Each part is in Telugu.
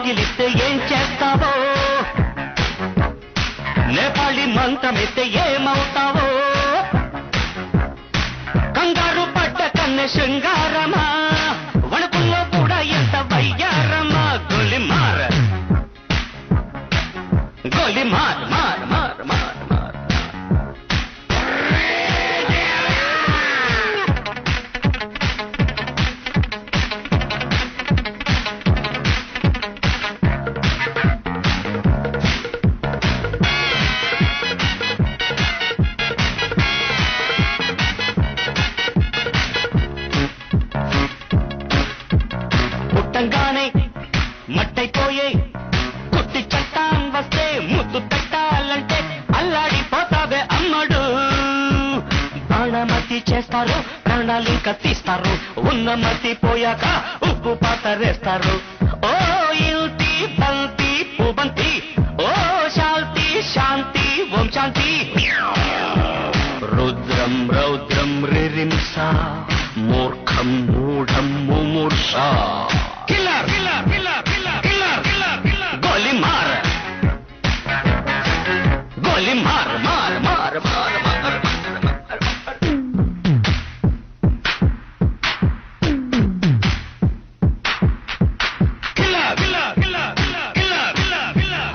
కౌగిలిస్తే ఏం చేస్తావో, నేపాళి మంత్రమిస్తే ఏమవుతావో, కంగారు పడ్డ కన్నె శృంగారమా, వణుకుల్లో కూడా ఎంత వయ్యారమా. గోలిమార్ గోలిమార్ మార్ మార్ మార్ మార్. పుట్టంగానే మట్టైపోయే కొట్టి చట్టాం వస్తే ముద్దు తట్టాలంటే అల్లాడిపోతావే అమ్మడు. బాణమతి చేస్తారు, ప్రాణాలింక తీస్తారు, ఉన్న మతి పోయాక ఉప్పు పాతరేస్తారు. ఓ యుతి బంతి పుబంతి, ఓ శాంతి శాంతి ఓం శాంతి. రుద్రం రౌద్రం రిరింస, మూర్ఖం మూఢం ముమూర్ష. Killer killer killer killer killer killer killer. గోలిమార్ గోలిమార్ మార్ మార్ మార్ మార్. Killer killer killer killer killer killer killer.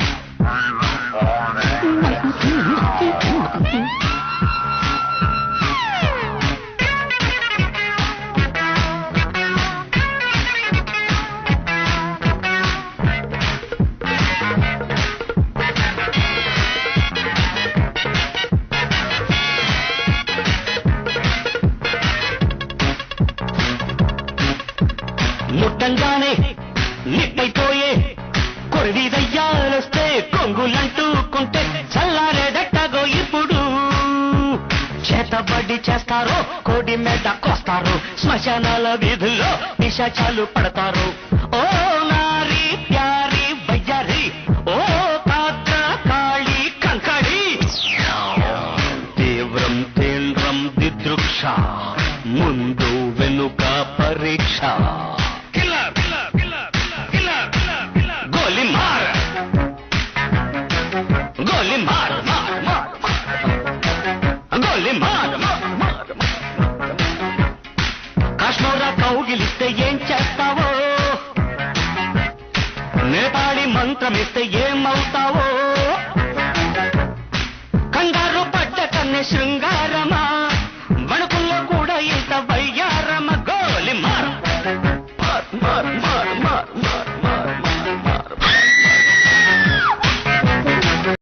ముట్టంగానే నిప్పైపోయే కొరివి దయ్యాలొస్తే కొంగులంటూకుంటే చల్లారేదట్టగో ఇప్పుడు. చేతబడి చేస్తారో కోడి మీద కోస్తారు, శ్మశానాల వీధుల్లో పిశాచాలు పడతారు. ఓ నారి ప్యారి వయ్యారి, ఓ పాత్ర కాళీ కంకడి. తీవ్రం తీవ్రం దిదృక్ష, ముందు వెనుక పరీక్ష. గోలిమార్ గోలిమార్ మార్ మార్ గోలిమార్ మార్ మార్. కాశ్మీర కౌగిలిస్తే ఏం చేస్తావో, నేపాళి మంత్రమిస్తే ఏమవుతావో, కంగారు పడ్డ కన్నె శృంగార